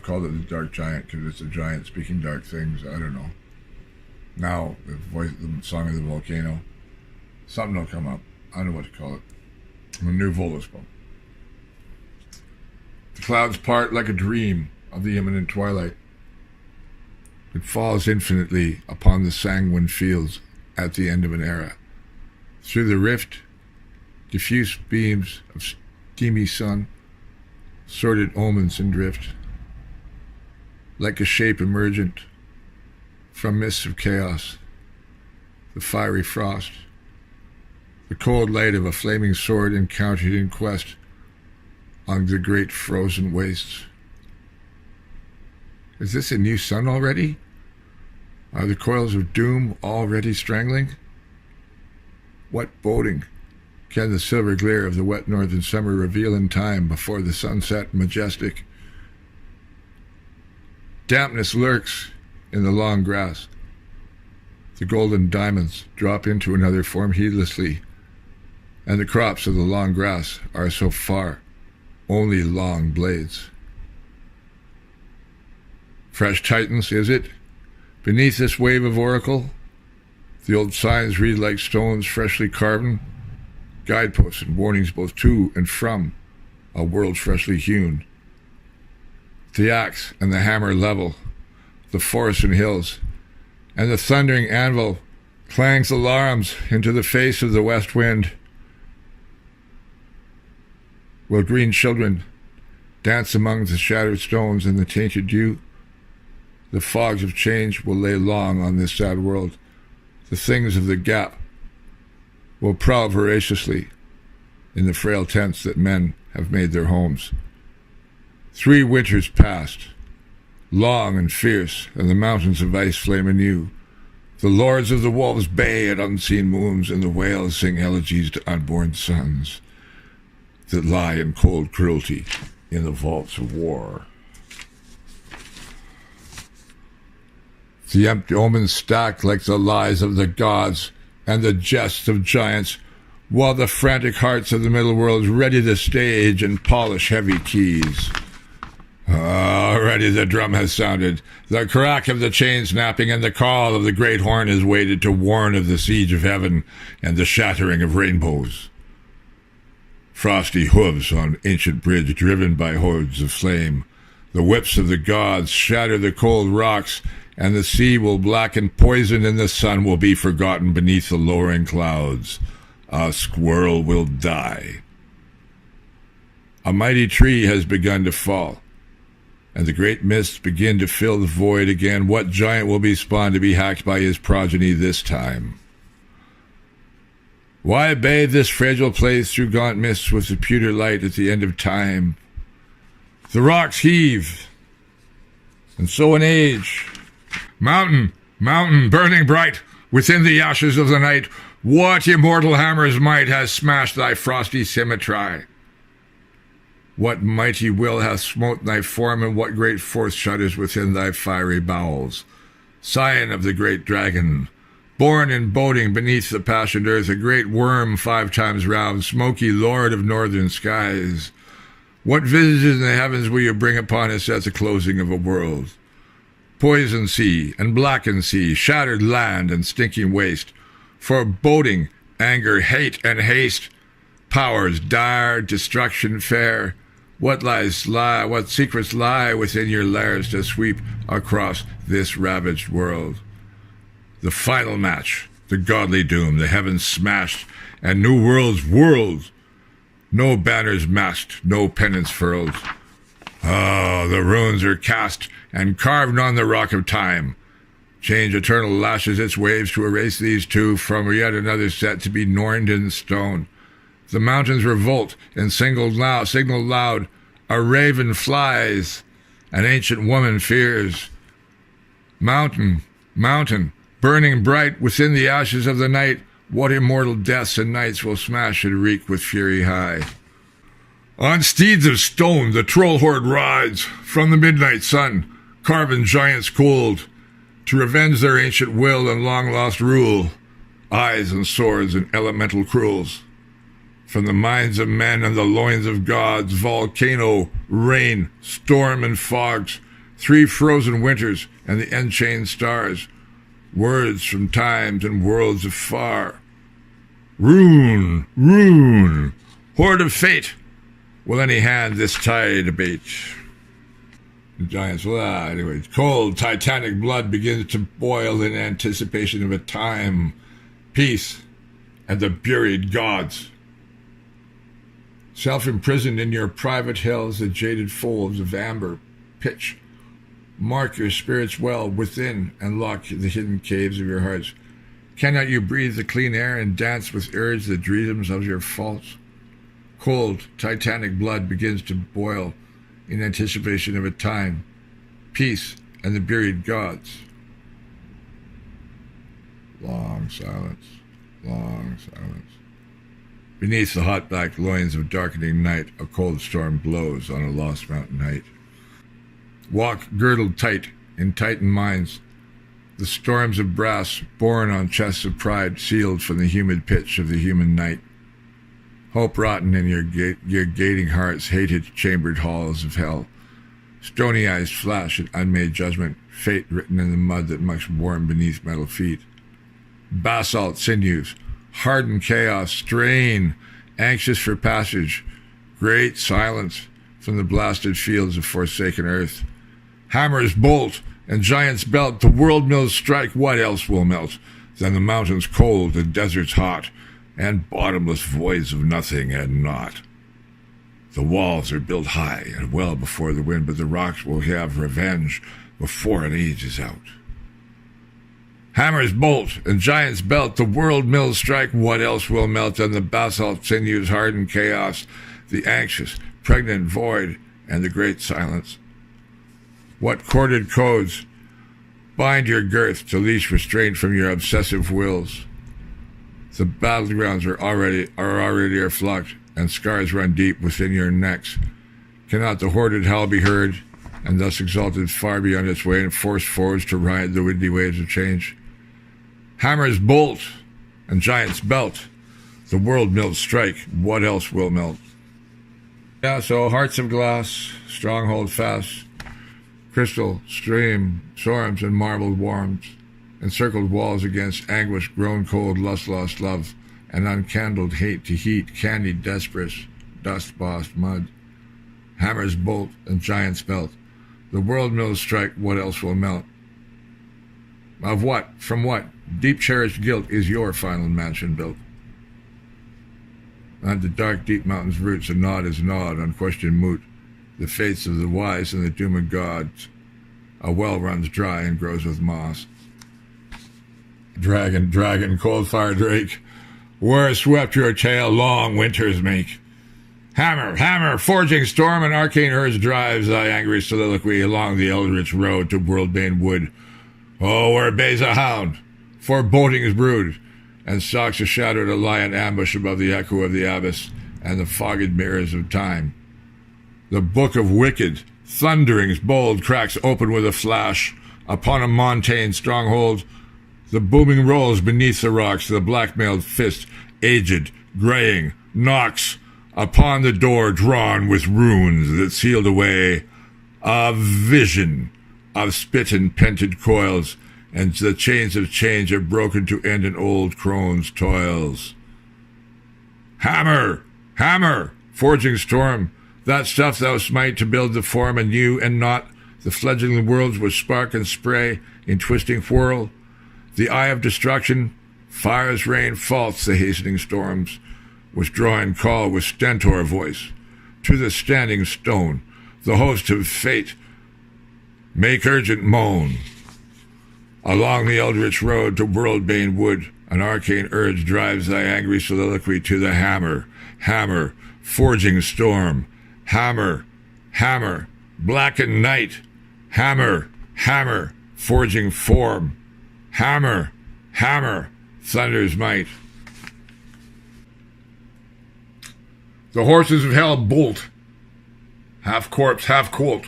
called it the Dark Giant because it's a giant speaking dark things. I don't know. Now, the song of the Volcano. Something will come up. I don't know what to call it. A new Voluspa. The clouds part like a dream of the imminent twilight. It falls infinitely upon the sanguine fields at the end of an era. Through the rift, diffuse beams of steamy sun, sordid omens and drift, like a shape emergent from mists of chaos, the fiery frost, the cold light of a flaming sword encountered in quest on the great frozen wastes. Is this a new sun already? Are the coils of doom already strangling? What boding can the silver glare of the wet northern summer reveal in time before the sunset majestic? Dampness lurks in the long grass. The golden diamonds drop into another form heedlessly, and the crops of the long grass are so far only long blades. Fresh Titans, is it? Beneath this wave of oracle, the old signs read like stones freshly carven, guideposts and warnings both to and from a world freshly hewn. The axe and the hammer level the forests and hills, and the thundering anvil clangs alarms into the face of the west wind. Will green children dance among the shattered stones and the tainted dew? The fogs of change will lay long on this sad world. The things of the gap will prowl voraciously in the frail tents that men have made their homes. 3 winters passed, long and fierce, and the mountains of ice flame anew. The lords of the wolves bay at unseen moons, and the whales sing elegies to unborn sons that lie in cold cruelty in the vaults of war. The empty omens stack like the lies of the gods and the jests of giants, while the frantic hearts of the middle world ready the stage and polish heavy keys. Already the drum has sounded, the crack of the chain snapping, and the call of the great horn is waited to warn of the siege of heaven and the shattering of rainbows. Frosty hooves on ancient bridge driven by hordes of flame. The whips of the gods shatter the cold rocks, and the sea will blacken poison, and the sun will be forgotten beneath the lowering clouds. A squirrel will die. A mighty tree has begun to fall, and the great mists begin to fill the void again. What giant will be spawned to be hacked by his progeny this time? Why bathe this fragile place through gaunt mists with the pewter light at the end of time? The rocks heave, and so an age. Mountain, mountain, burning bright within the ashes of the night, what immortal hammer's might has smashed thy frosty symmetry? What mighty will hath smote thy form, and what great force shudders within thy fiery bowels? Scion of the great dragon, born in boding beneath the passioned earth, a great worm 5 times round, smoky lord of northern skies. What visages in the heavens will you bring upon us at the closing of a world? Poison sea and blackened sea, shattered land and stinking waste, foreboding, anger, hate, and haste, powers dire, destruction fair. What secrets lie within your lairs to sweep across this ravaged world? The final match, the godly doom, the heavens smashed, and new worlds whirled. No banners masked, no pennants furled. Oh, the runes are cast and carved on the rock of time. Change eternal lashes its waves to erase these two from yet another set to be norned in stone. The mountains revolt and signal loud. A raven flies, an ancient woman fears. Mountain, mountain, burning bright within the ashes of the night, what immortal deaths and nights will smash and wreak with fury high. On steeds of stone the troll horde rides from the midnight sun, carven giants cold, to revenge their ancient will and long-lost rule, eyes and swords and elemental cruels. From the minds of men and the loins of gods, volcano, rain, storm, and fogs, 3 frozen winters and the enchained stars, words from times and worlds afar. Rune, rune, horde of fate, will any hand this tide abate? The giants, anyway, cold, titanic blood begins to boil in anticipation of a time, peace, and the buried gods. Self-imprisoned in your private hells, the jaded folds of amber pitch mark your spirits well within and lock the hidden caves of your hearts. Cannot you breathe the clean air and dance with urge the dreams of your faults? Cold, titanic blood begins to boil in anticipation of a time, peace, and the buried gods. Long silence, long silence. Beneath the hot black loins of darkening night, a cold storm blows on a lost mountain height. Walk girdled tight in tightened minds, the storms of brass borne on chests of pride, sealed from the humid pitch of the human night. Hope rotten in your gating hearts, hated chambered halls of hell. Stony eyes flash in unmade judgment, fate written in the mud that mucks warm beneath metal feet. Basalt sinews, hardened chaos, strain, anxious for passage, great silence from the blasted fields of forsaken earth. Hammers bolt and giants belt, the world mills strike, what else will melt than the mountains cold, the deserts hot, and bottomless voids of nothing and naught? The walls are built high and well before the wind, but the rocks will have revenge before an age is out. Hammers bolt and giants belt, the world mills strike, what else will melt than the basalt sinews, hardened chaos, the anxious, pregnant void, and the great silence? What corded codes bind your girth to leash restraint from your obsessive wills? The battlegrounds are already flocked, and scars run deep within your necks. Cannot the hoarded howl be heard, and thus exalted far beyond its way, and forced forwards to ride the windy waves of change? Hammers bolt and giants belt, the world mills strike, what else will melt? Yeah, so hearts of glass, stronghold fast, crystal, stream, storms, and marbled warms, encircled walls against anguish, grown cold, lust, lost love, and uncandled hate to heat, candied desperate, dust-bossed mud. Hammers bolt and giants belt, the world mills strike, what else will melt? Of what, from what, deep cherished guilt is your final mansion built? On the dark, deep mountain's roots, a nod is gnawed, unquestioned moot, the fates of the wise and the doom of gods. A well runs dry and grows with moss. Dragon, dragon, cold-fire drake, where swept your tail long winters make. Hammer, hammer, forging storm, and arcane urge drives thy angry soliloquy along the eldritch road to world-bane wood. Oh, where bays a hound, forebodings brood, and stalks a shadowed lion ambush above the echo of the abyss and the fogged mirrors of time. The book of wicked thunderings bold cracks open with a flash upon a montane stronghold. The booming rolls beneath the rocks, the black-mailed fist, aged, graying, knocks upon the door drawn with runes that sealed away a vision of spit and pented coils, and the chains of change have broken to end an old crone's toils. Hammer, hammer, forging storm, that stuff thou smite to build the form anew and not the fledgling worlds with spark and spray in twisting whirl. The eye of destruction, fire's rain faults the hastening storms, withdrawing call with stentor voice. To the standing stone, the host of fate, make urgent moan. Along the eldritch road to world-bane wood, an arcane urge drives thy angry soliloquy to the hammer, hammer, forging storm. Hammer, hammer, blackened night. Hammer, hammer, forging form. Hammer, hammer, thunder's might. The horses of hell bolt, half corpse, half colt.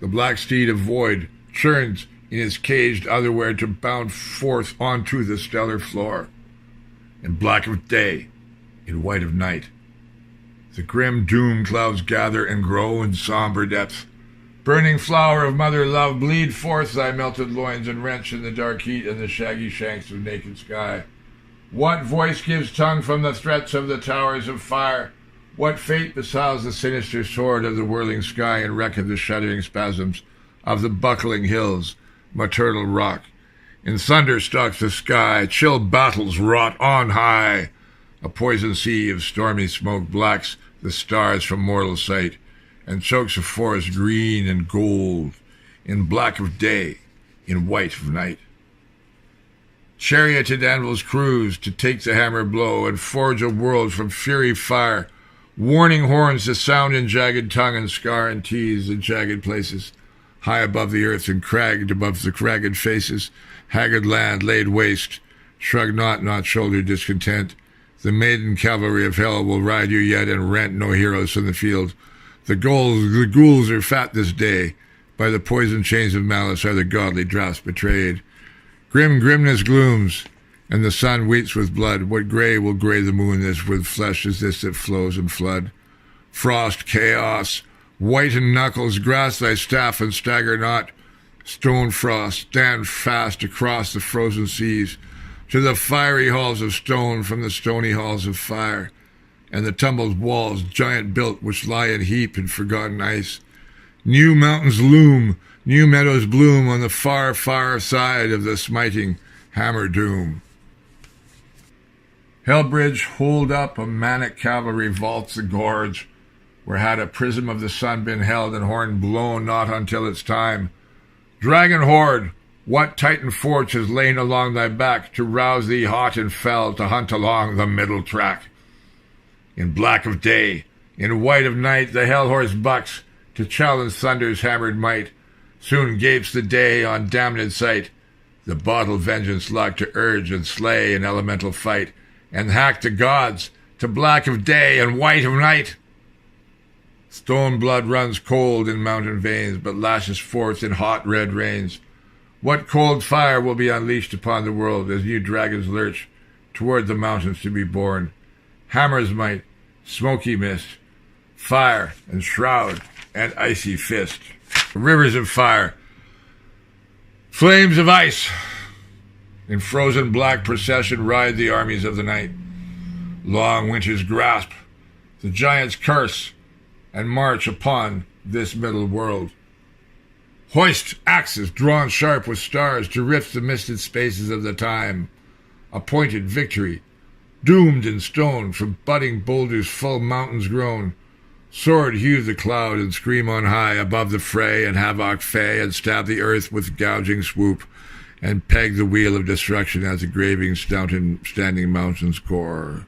The black steed of void churns in his caged otherwhere to bound forth onto the stellar floor. In black of day, in white of night, the grim doom clouds gather and grow in somber depth. Burning flower of mother love, bleed forth thy melted loins and wrench in the dark heat and the shaggy shanks of naked sky. What voice gives tongue from the threats of the towers of fire? What fate besows the sinister sword of the whirling sky and wreck of the shuddering spasms of the buckling hills, maternal rock? In thunder stalks the sky, chill battles wrought on high. A poison sea of stormy smoke blacks the stars from mortal sight, and chokes a forest green and gold, in black of day, in white of night. Charioted anvils cruise to take the hammer blow and forge a world from fury fire, warning horns to sound in jagged tongue and scar and tease the jagged places, high above the earth and cragged above the cragged faces, haggard land laid waste, shrug not shoulder discontent. The maiden cavalry of hell will ride you yet and rent no heroes from the field. The ghouls are fat this day, by the poison chains of malice are the godly drafts betrayed. Grim grimness glooms, and the sun weeps with blood. What gray will gray the moon is with flesh is this that flows in flood? Frost, chaos, whiten knuckles, grasp thy staff and stagger not. Stone frost, stand fast across the frozen seas, to the fiery halls of stone from the stony halls of fire, and the tumbled walls, giant built, which lie in heap in forgotten ice. New mountains loom, new meadows bloom on the far, far side of the smiting hammer doom. Hellbridge, hold up, a manic cavalry vaults the gorge, where had a prism of the sun been held and horn blown not until its time. Dragon horde, what Titan forge has lain along thy back to rouse thee hot and fell to hunt along the middle track? In black of day, in white of night, the hell horse bucks to challenge thunder's hammered might. Soon gapes the day on damned sight, the bottled vengeance luck to urge and slay in elemental fight, and hack the gods to black of day and white of night. Stone blood runs cold in mountain veins, but lashes forth in hot red rains. What cold fire will be unleashed upon the world as new dragons lurch toward the mountains to be born? Hammer's might, smoky mist, fire and shroud and icy fist. Rivers of fire, flames of ice, in frozen black procession ride the armies of the night. Long winter's grasp, the giant's curse, and march upon this middle world. Hoist axes drawn sharp with stars to rift the misted spaces of the time. Appointed victory, doomed in stone from budding boulders full mountains grown. Sword hew the cloud and scream on high above the fray and havoc fay and stab the earth with gouging swoop and peg the wheel of destruction as the graving standing mountain's core.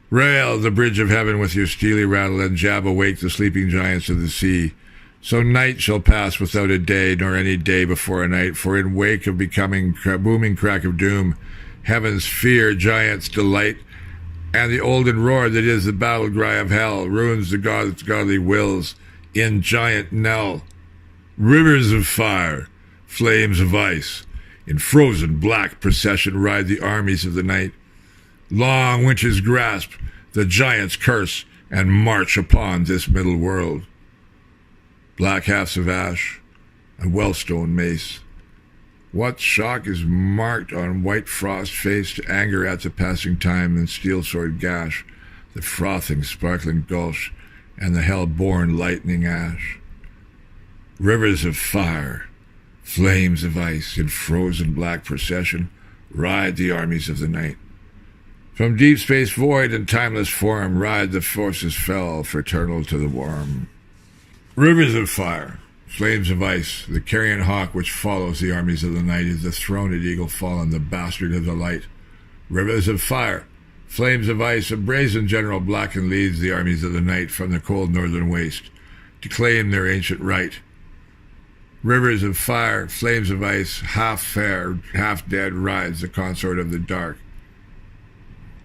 Rail the bridge of heaven with your steely rattle and jab awake the sleeping giants of the sea. So night shall pass without a day, nor any day before a night, for in wake of becoming booming crack of doom, heaven's fear, giants' delight, and the olden roar that is the battle cry of hell, ruins the gods' godly wills in giant knell. Rivers of fire, flames of ice, in frozen black procession ride the armies of the night. Long winter's grasp, the giant's curse, and march upon this middle world. Black halves of ash, and wellstone mace. What shock is marked on white frost face to anger at the passing time and steel sword gash, the frothing sparkling gulch, and the hell-born lightning ash. Rivers of fire, flames of ice, in frozen black procession ride the armies of the night. From deep space void and timeless form ride the forces fell, fraternal to the warm. Rivers of fire, flames of ice, the carrion hawk which follows the armies of the night is the throned eagle fallen, the bastard of the light. Rivers of fire, flames of ice, a brazen general blackened leads the armies of the night from the cold northern waste to claim their ancient right. Rivers of fire, flames of ice, half fair, half dead rides the consort of the dark.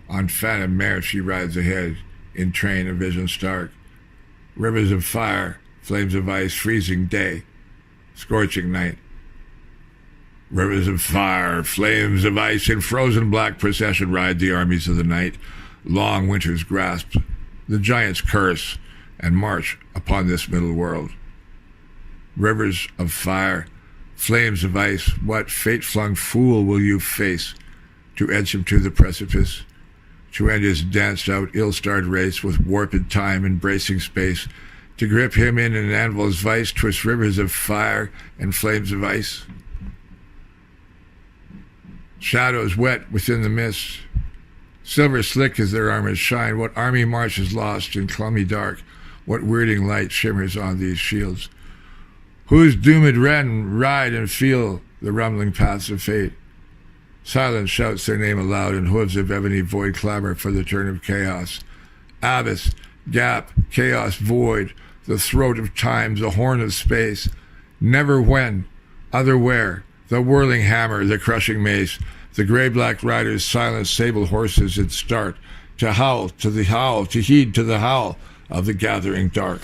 On phantom mare she rides ahead, in train of vision stark. Rivers of fire, flames of ice, freezing day, scorching night. Rivers of fire, flames of ice, in frozen black procession ride the armies of the night. Long winter's grasp, the giant's curse, and march upon this middle world. rivers of fire, flames of ice. What fate-flung fool will you face to edge him to the precipice, to end his danced-out, ill-starred race with warped time embracing space, to grip him in an anvil's vice, twist rivers of fire and flames of ice? Shadows wet within the mist, silver slick as their armors shine. What army marches lost in clummy dark? What weirding light shimmers on these shields? Whose doomed wren ride and feel the rumbling paths of fate? Silence shouts their name aloud, and hooves of ebony void clamor for the turn of chaos. Abyss, gap, chaos, void, the throat of time, the horn of space. Never when, other where, the whirling hammer, the crushing mace, the gray-black riders, silent sable horses that start to howl to the howl, to heed to the howl of the gathering dark.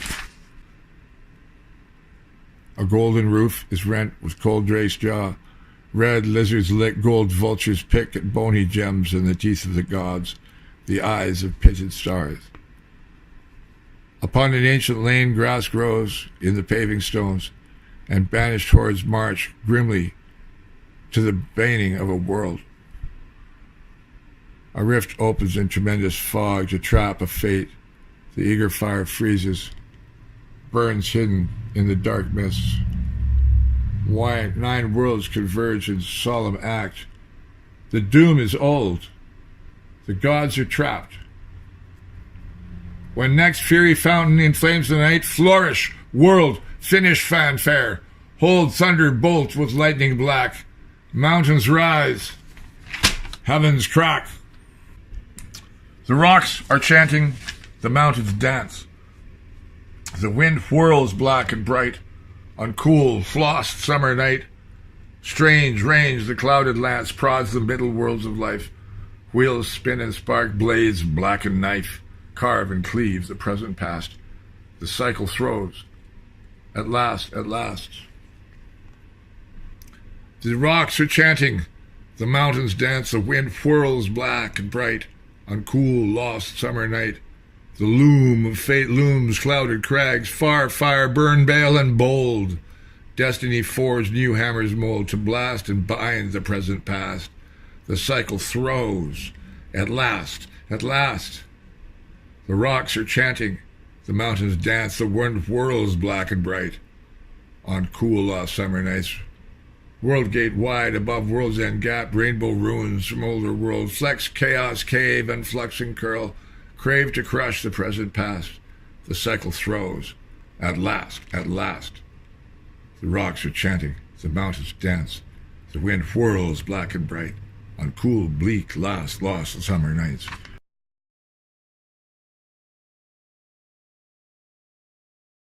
A golden roof is rent with cold drake's jaw. Red lizards lick, gold vultures pick at bony gems in the teeth of the gods, the eyes of pitted stars. Upon an ancient lane grass grows in the paving stones, and banished hordes march grimly to the baning of a world. A rift opens in tremendous fog to trap a fate. The eager fire freezes, burns hidden in the dark mists. 9 worlds converge in solemn act. The doom is old. The gods are trapped. When next fury fountain inflames the night, flourish, world, finish fanfare. Hold thunder bolt with lightning black. Mountains rise. Heavens crack. The rocks are chanting. The mountains dance. The wind whirls black and bright on cool, flossed summer night. Strange range the clouded lance prods the middle worlds of life. Wheels spin and spark, blades black and knife carve and cleave the present past. The cycle throws. At last, at last. The rocks are chanting. The mountains dance. The wind whirls black and bright on cool, lost summer night. The loom of fate looms clouded crags, far fire burn bale and bold. Destiny forged new hammers mold to blast and bind the present past. The cycle throws. At last, at last. The rocks are chanting. The mountains dance. The wind whirls black and bright on cool, lost summer nights. World gate wide above world's end gap, rainbow ruins from older world. Flex, chaos, cave, and flux and curl. Crave to crush the present past. The cycle throws. At last, at last. The rocks are chanting. The mountains dance. The wind whirls black and bright on cool, bleak, lost summer nights.